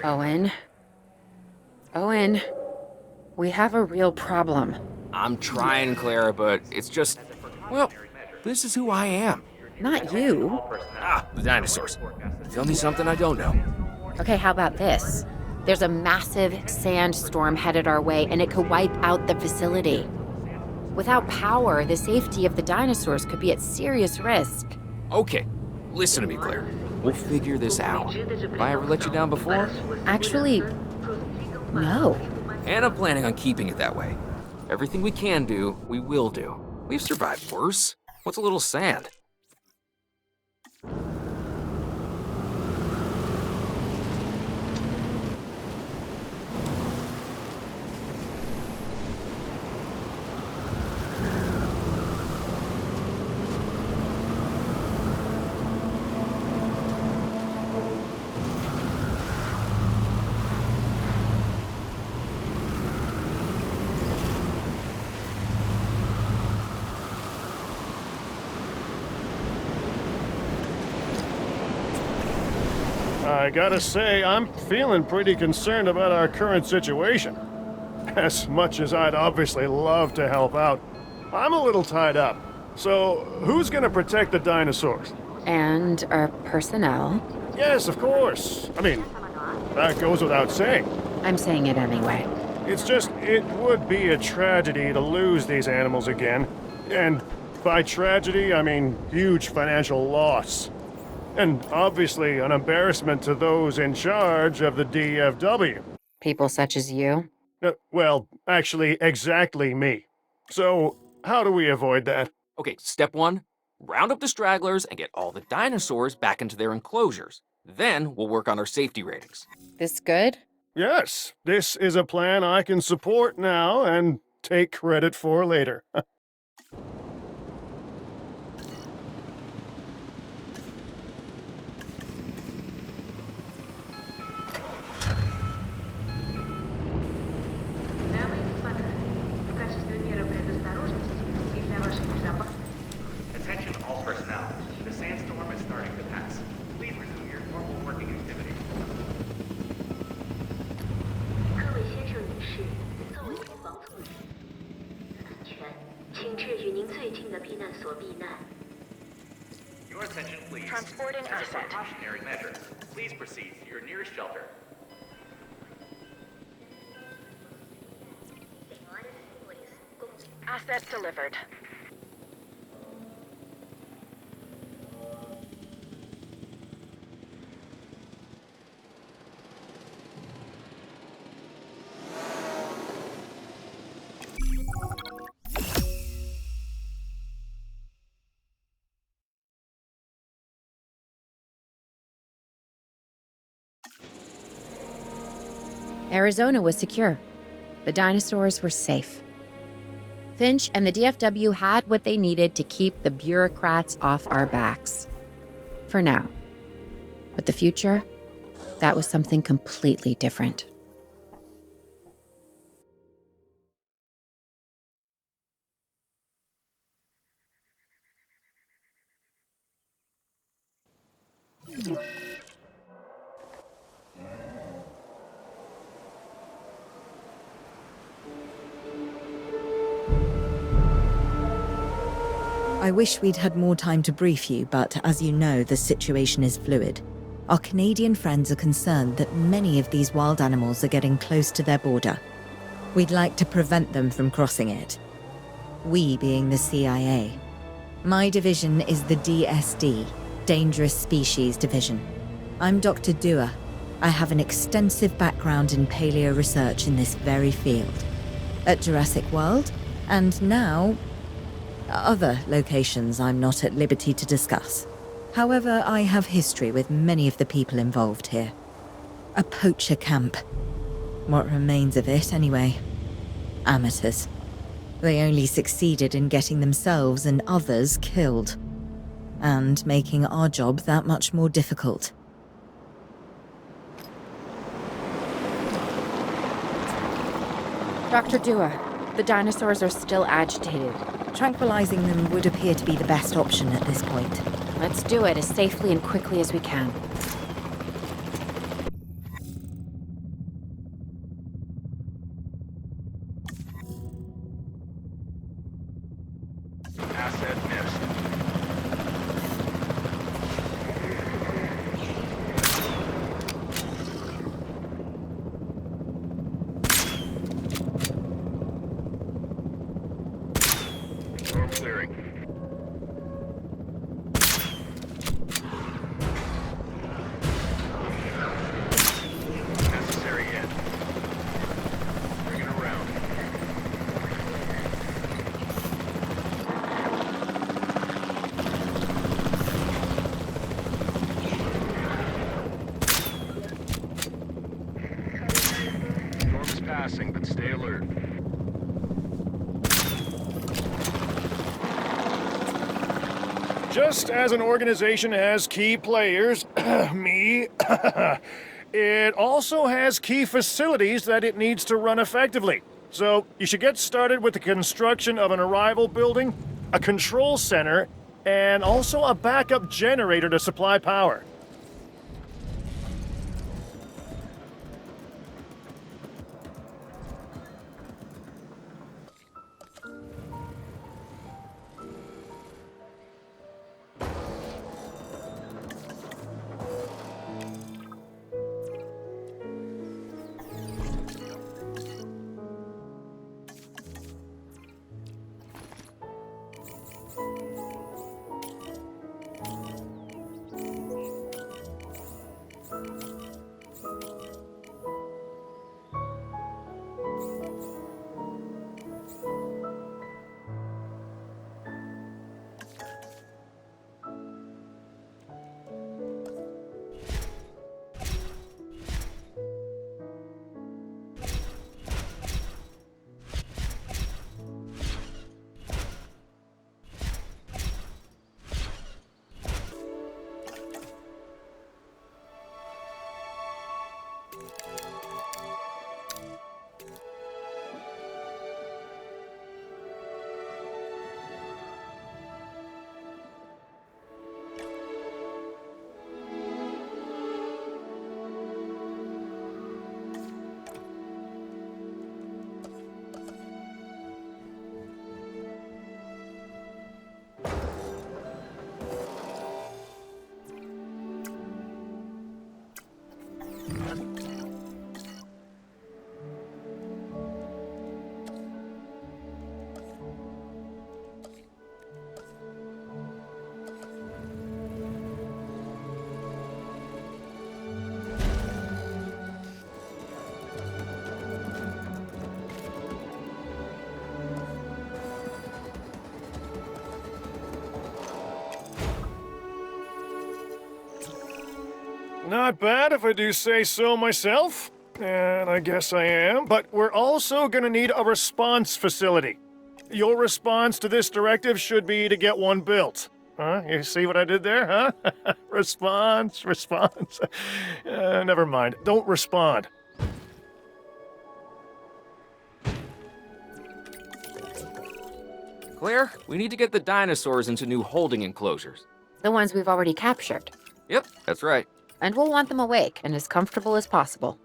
Owen. Owen. We have a real problem. I'm trying, Clara, but it's just... Well, this is who I am. Not you. Ah, the dinosaurs. Tell me something I don't know. Okay, how about this? There's a massive sandstorm headed our way, and it could wipe out the facility. Without power, the safety of the dinosaurs could be at serious risk. Okay, listen to me, Claire. We'll figure this out. Have I ever let you down before? Actually, no. And I'm planning on keeping it that way. Everything we can do, we will do. We've survived worse. What's a little sand? I gotta say, I'm feeling pretty concerned about our current situation. as much as I'd obviously love to help out, I'm a little tied up. So, who's gonna protect the dinosaurs? And our personnel. Yes, of course. I mean, that goes without saying. I'm saying it anyway. It's just, it would be a tragedy to lose these animals again. And by tragedy, I mean huge financial loss. And obviously an embarrassment to those in charge of the DFW. People such as you. Well, actually, exactly me. So, how do we avoid that? Okay, step one, round up the stragglers and get all the dinosaurs back into their enclosures. Then we'll work on our safety ratings. This good? Yes, this is a plan I can support now and take credit for later. Attention all personnel. The sandstorm is starting to pass. Please resume your normal working activity. 各位先生、女士，作为预防措施，安全，请至与您最近的避难所避难。 Your attention, please. Transporting As a asset. precautionary measure, please proceed to your nearest shelter. Asset delivered. Arizona was secure. The dinosaurs were safe. Finch and the DFW had what they needed to keep the bureaucrats off our backs. For now. But the future, that was something completely different. I wish we'd had more time to brief you, but as you know, the situation is fluid. Our Canadian friends are concerned that many of these wild animals are getting close to their border. We'd like to prevent them from crossing it. We being the CIA. My division is the DSD, Dangerous Species Division. I'm Dr. Dua. I have an extensive background in paleo research in this very field. At Jurassic World, and now other locations I'm not at liberty to discuss. However, I have history with many of the people involved here. A poacher camp. What remains of it, anyway. Amateurs. They only succeeded in getting themselves and others killed. And making our job that much more difficult. Dr. Dua, the dinosaurs are still agitated. Tranquilizing them would appear to be the best option at this point. Let's do it as safely and quickly as we can. Asset missed. Door clearing. Necessary end. Bring it around. Storm is passing, but stay alert. Just as an organization has key players, me, it also has key facilities that it needs to run effectively. So you should get started with the construction of an arrival building, a control center, and also a backup generator to supply power. Not bad if I do say so myself. And I guess I am. But we're also gonna need a response facility. Your response to this directive should be to get one built. Huh? You see what I did there, huh? Response. Never mind. Don't respond. Claire, we need to get the dinosaurs into new holding enclosures. The ones we've already captured. Yep, that's right. And we'll want them awake and as comfortable as possible.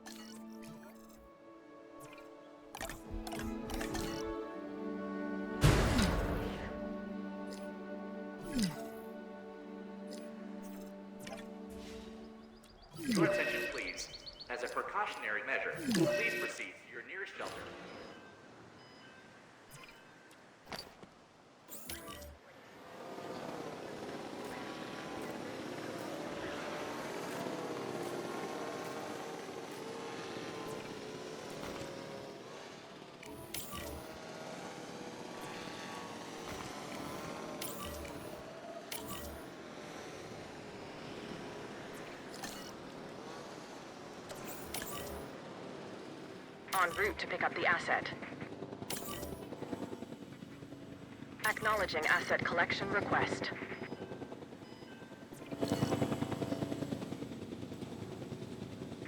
Your attention, please. As a precautionary measure, please proceed to your nearest shelter. En route to pick up the asset. Acknowledging asset collection request.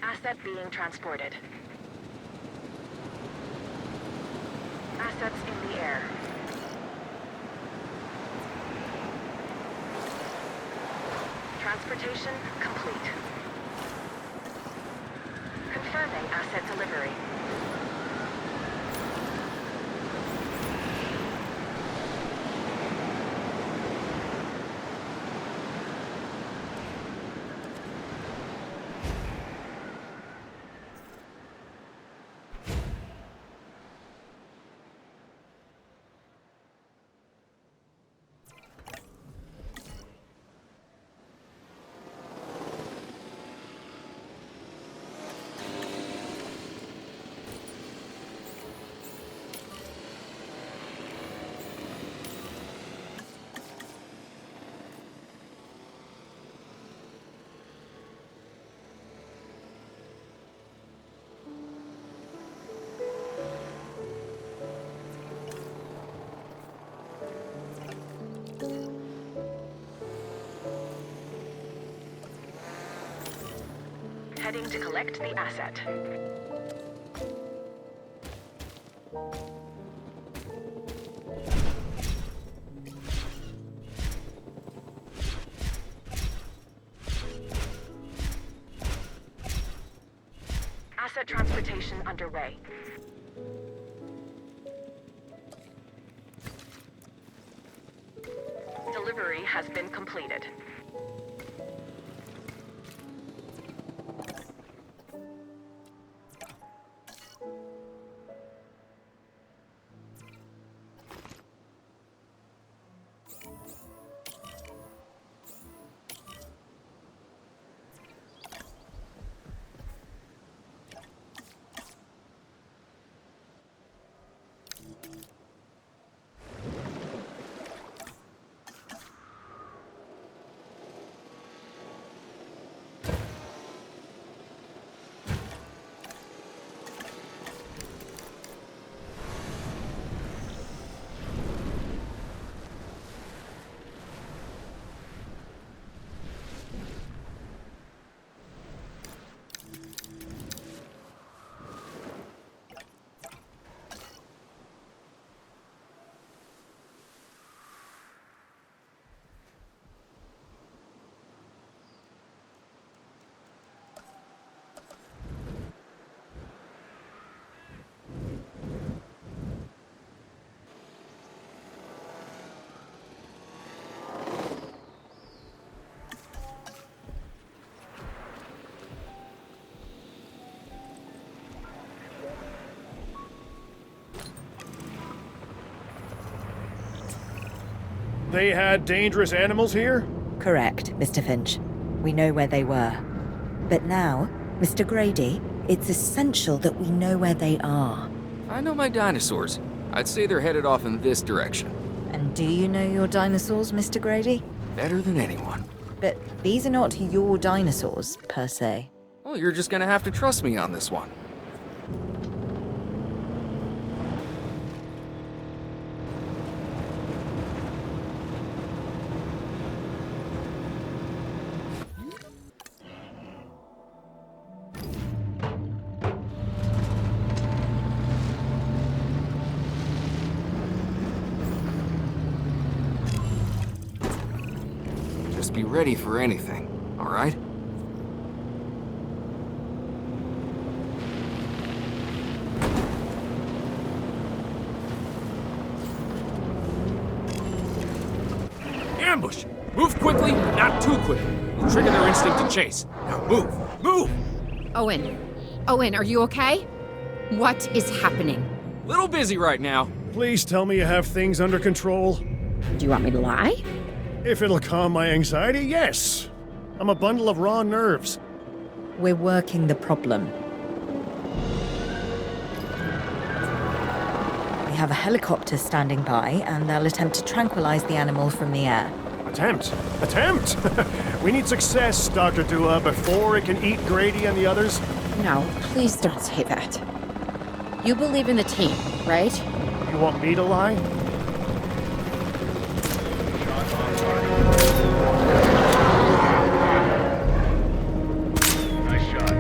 Asset being transported. Assets in the air. Transportation complete. Confirming asset delivery. Heading to collect the asset. Asset transportation underway. Delivery has been completed. They had dangerous animals here? Correct, Mr. Finch. We know where they were. But now, Mr. Grady, it's essential that we know where they are. I know my dinosaurs. I'd say they're headed off in this direction. And do you know your dinosaurs, Mr. Grady? Better than anyone. But these are not your dinosaurs, per se. Well, you're just gonna have to trust me on this one. Just be ready for anything, all right? Ambush! Move quickly, not too quickly. You'll trigger their instinct to chase. Now move! Move! Owen. Owen, are you okay? What is happening? Little busy right now. Please tell me you have things under control. Do you want me to lie? If it'll calm my anxiety, yes. I'm a bundle of raw nerves. We're working the problem. We have a helicopter standing by, and they'll attempt to tranquilize the animal from the air. Attempt! Attempt! We need success, Dr. Dua, before it can eat Grady and the others. No, please don't say that. You believe in the team, right? You want me to lie? Nice shot.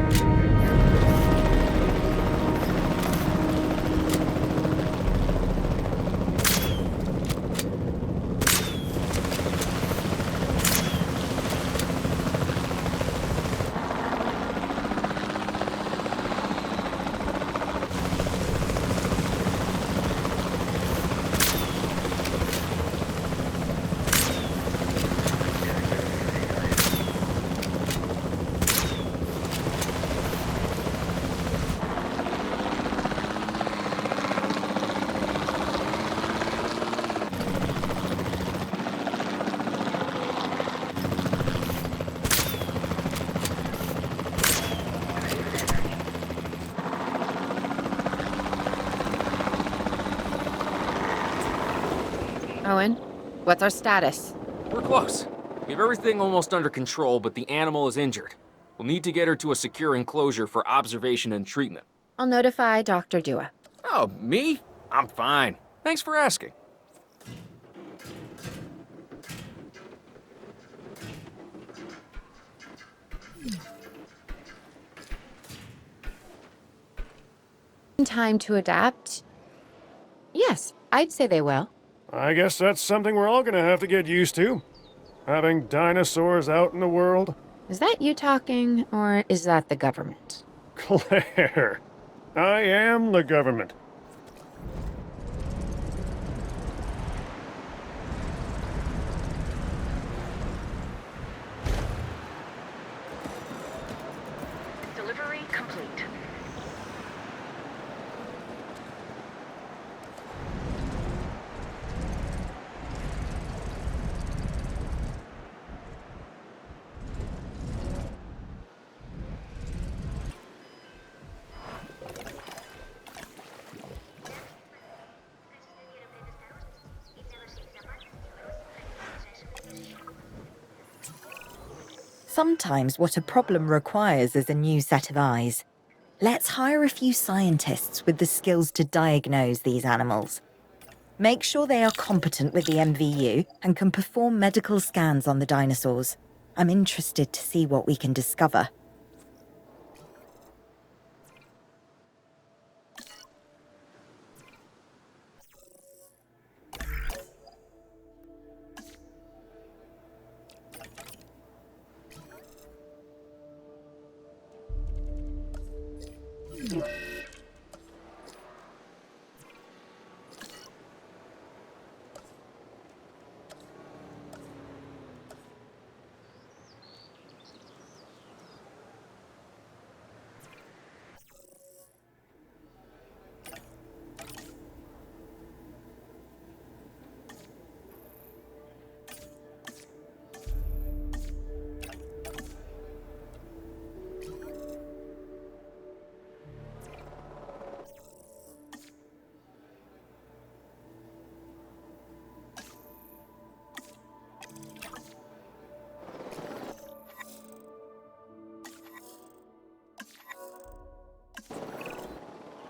Owen, what's our status? We're close. We have everything almost under control, but the animal is injured. We'll need to get her to a secure enclosure for observation and treatment. I'll notify Dr. Dua. Oh, me? I'm fine. Thanks for asking. Time to adapt? Yes, I'd say they will. I guess that's something we're all gonna have to get used to. Having dinosaurs out in the world. Is that you talking, or is that the government? Claire, I am the government. Delivery complete. Sometimes what a problem requires is a new set of eyes. Let's hire a few scientists with the skills to diagnose these animals. Make sure they are competent with the MVU and can perform medical scans on the dinosaurs. I'm interested to see what we can discover.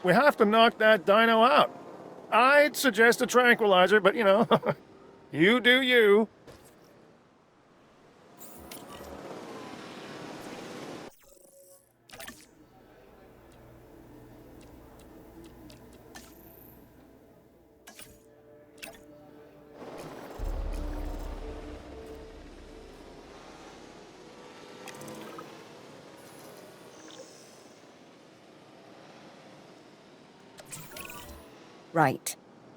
We have to knock that dino out. I'd suggest a tranquilizer, but you do you. Right.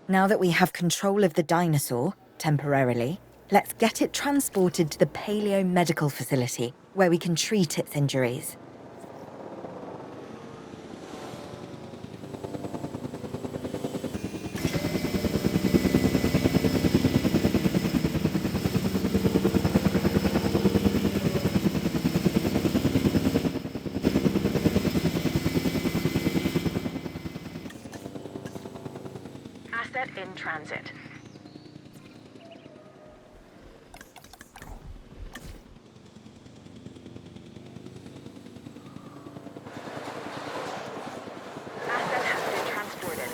Now that we have control of the dinosaur, temporarily, let's get it transported to the Paleo Medical Facility, where we can treat its injuries. Asset in transit. Asset has been transported.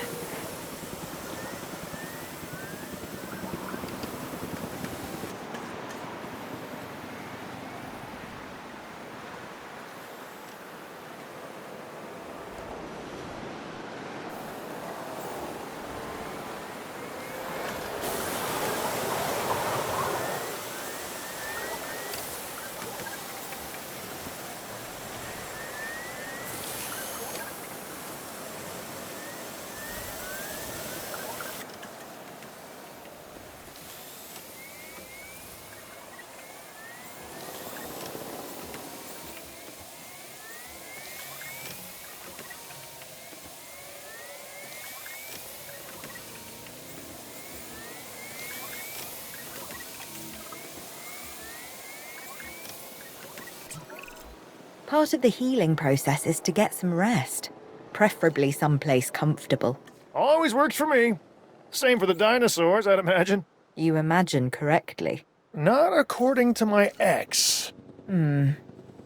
Part of the healing process is to get some rest, preferably someplace comfortable. Always works for me. Same for the dinosaurs, I'd imagine. You imagine correctly. Not according to my ex.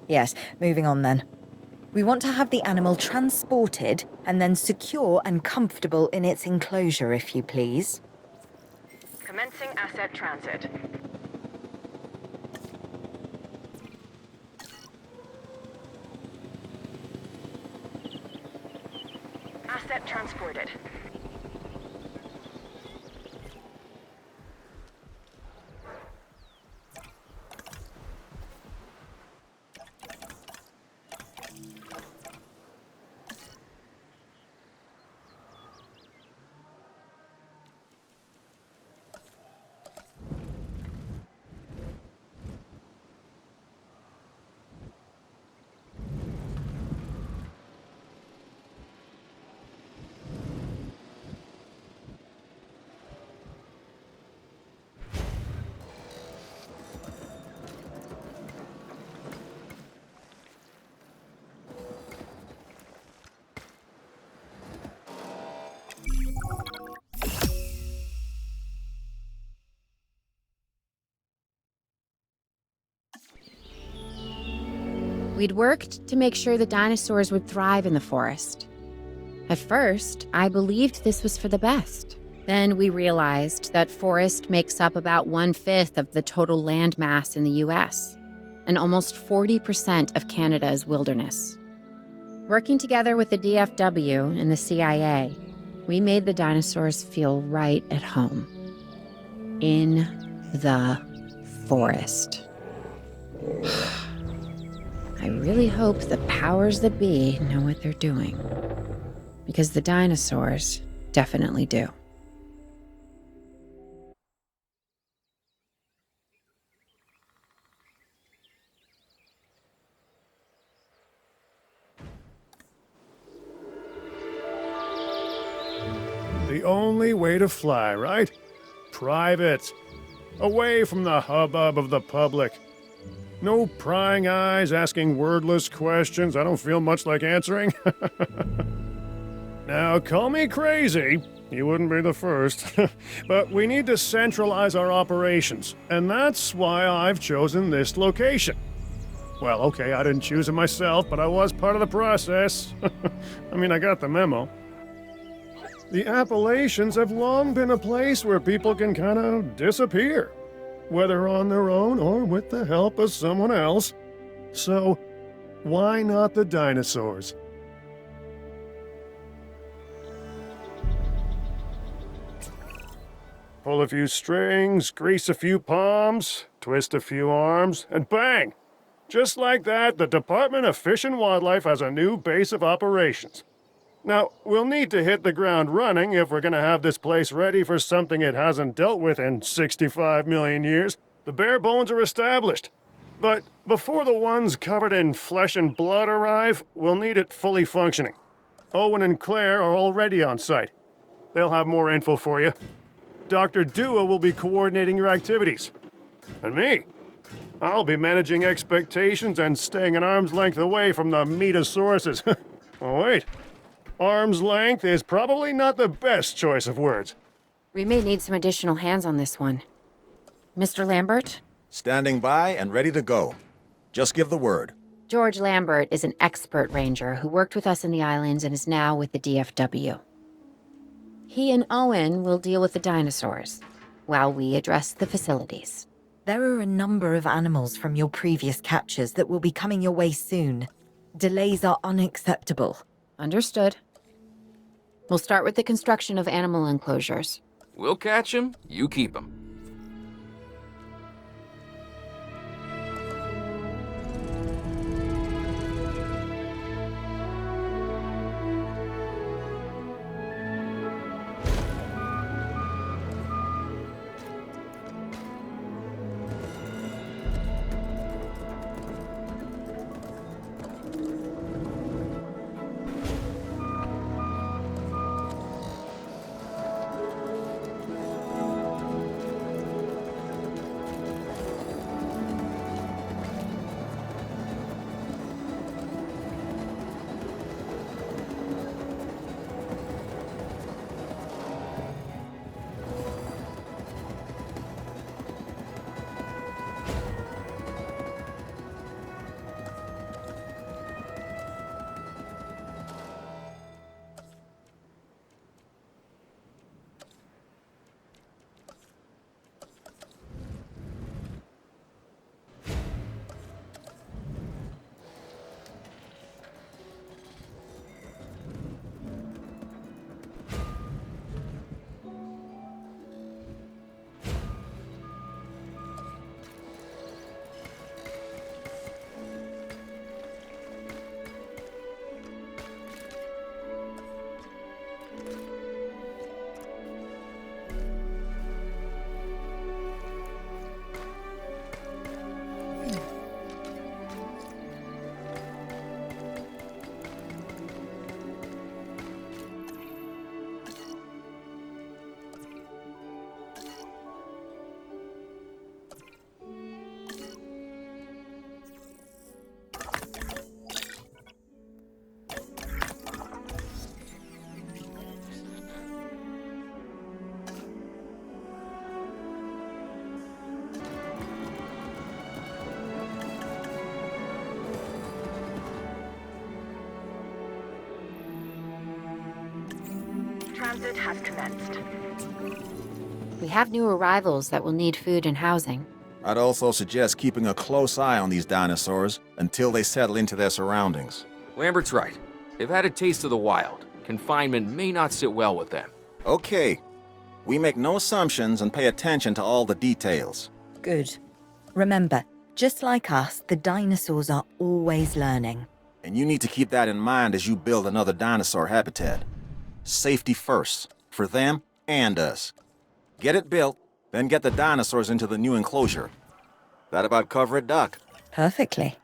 Yes, moving on then. We want to have the animal transported and then secure and comfortable in its enclosure, if you please. Commencing asset transit. Asset transported. We'd worked to make sure the dinosaurs would thrive in the forest. At first, I believed this was for the best. Then we realized that forest makes up about 1/5 of the total land mass in the US, and almost 40% of Canada's wilderness. Working together with the DFW and the CIA, we made the dinosaurs feel right at home. In the forest. I really hope the powers that be know what they're doing. Because the dinosaurs definitely do. The only way to fly, right? Private. Away from the hubbub of the public. No prying eyes asking wordless questions I don't feel much like answering. Now, call me crazy. You wouldn't be the first. But we need to centralize our operations, and that's why I've chosen this location. Well, okay, I didn't choose it myself, but I was part of the process. I mean, I got the memo. The Appalachians have long been a place where people can kind of disappear, whether on their own or with the help of someone else. So, why not the dinosaurs? Pull a few strings, grease a few palms, twist a few arms, and bang! Just like that, the Department of Fish and Wildlife has a new base of operations. Now, we'll need to hit the ground running if we're gonna have this place ready for something it hasn't dealt with in 65 million years. The bare bones are established. But before the ones covered in flesh and blood arrive, we'll need it fully functioning. Owen and Claire are already on site. They'll have more info for you. Dr. Dua will be coordinating your activities. And me, I'll be managing expectations and staying an arm's length away from the metasauruses. Oh, wait. Arm's length is probably not the best choice of words. We may need some additional hands on this one. Mr. Lambert? Standing by and ready to go. Just give the word. George Lambert is an expert ranger who worked with us in the islands and is now with the DFW. He and Owen will deal with the dinosaurs, while we address the facilities. There are a number of animals from your previous captures that will be coming your way soon. Delays are unacceptable. Understood. We'll start with the construction of animal enclosures. We'll catch 'em, you keep 'em. Transit has commenced. We have new arrivals that will need food and housing. I'd also suggest keeping a close eye on these dinosaurs until they settle into their surroundings. Lambert's right. They've had a taste of the wild. Confinement may not sit well with them. Okay. We make no assumptions and pay attention to all the details. Good. Remember, just like us, the dinosaurs are always learning. And you need to keep that in mind as you build another dinosaur habitat. Safety first, for them and us. Get it built, then get the dinosaurs into the new enclosure. That about cover it, Doc? Perfectly.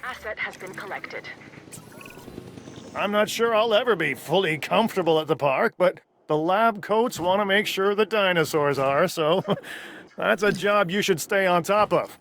Asset has been collected. I'm not sure I'll ever be fully comfortable at the park, but the lab coats want to make sure the dinosaurs are, so that's a job you should stay on top of.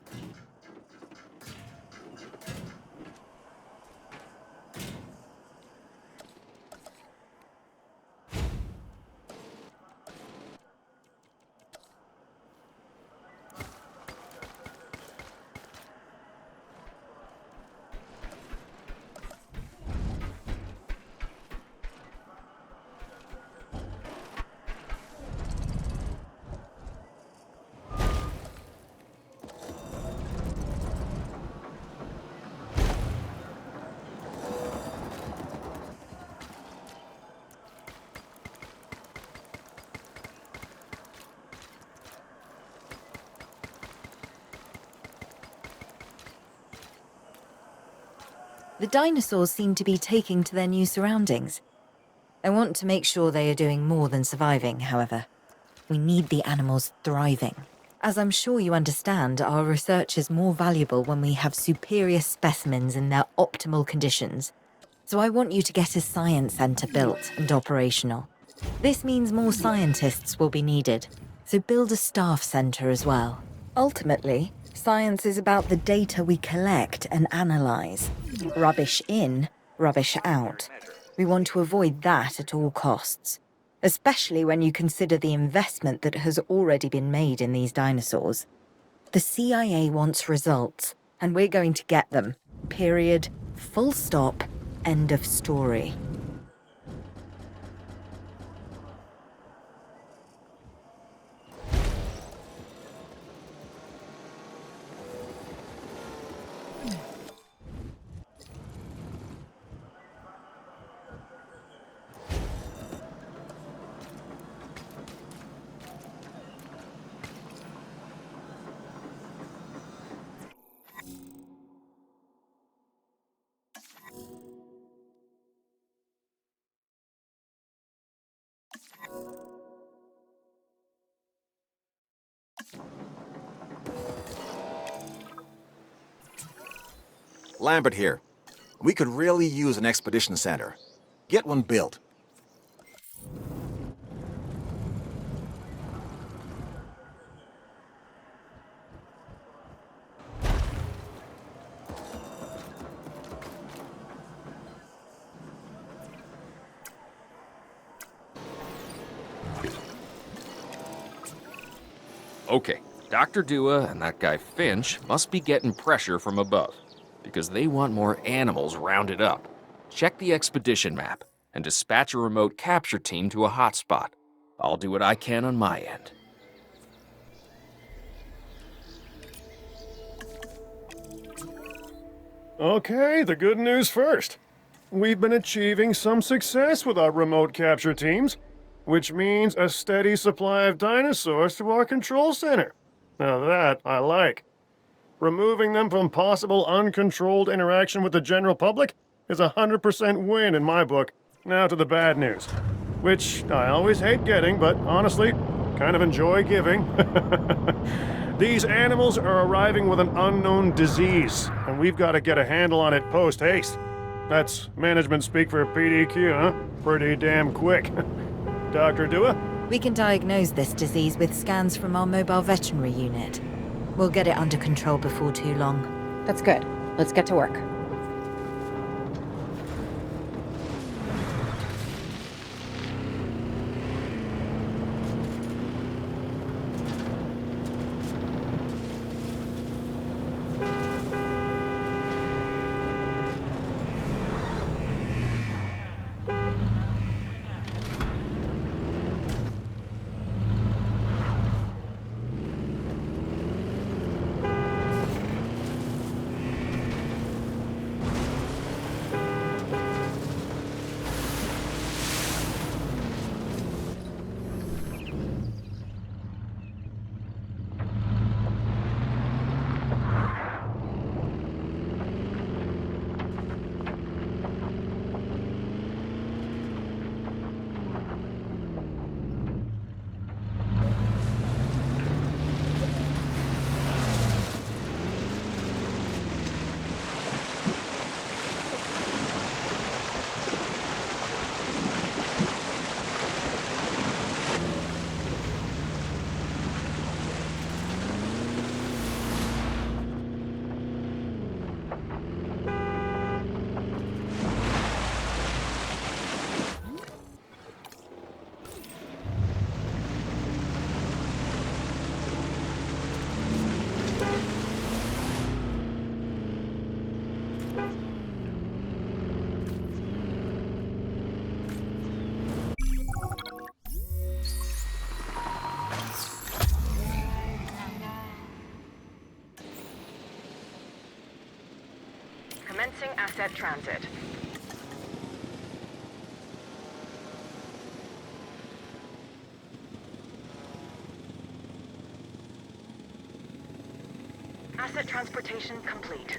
The dinosaurs seem to be taking to their new surroundings. I want to make sure they are doing more than surviving, however. We need the animals thriving. As I'm sure you understand, our research is more valuable when we have superior specimens in their optimal conditions. So I want you to get a science center built and operational. This means more scientists will be needed, so build a staff center as well. Ultimately, science is about the data we collect and analyze. Rubbish in, rubbish out. We want to avoid that at all costs, especially when you consider the investment that has already been made in these dinosaurs. The CIA wants results, and we're going to get them. Period. Full stop. End of story. Lambert here. We could really use an expedition center. Get one built. Okay, Dr. Dua and that guy Finch must be getting pressure from above, because they want more animals rounded up. Check the expedition map and dispatch a remote capture team to a hotspot. I'll do what I can on my end. Okay, the good news first. We've been achieving some success with our remote capture teams, which means a steady supply of dinosaurs to our control center. Now that I like. Removing them from possible uncontrolled interaction with the general public is a 100% win in my book. Now to the bad news, which I always hate getting, but honestly, kind of enjoy giving. These animals are arriving with an unknown disease, and we've got to get a handle on it post-haste. That's management speak for PDQ, huh? Pretty damn quick. Dr. Dua? We can diagnose this disease with scans from our mobile veterinary unit. We'll get it under control before too long. That's good. Let's get to work. Commencing asset transit. Asset transportation complete.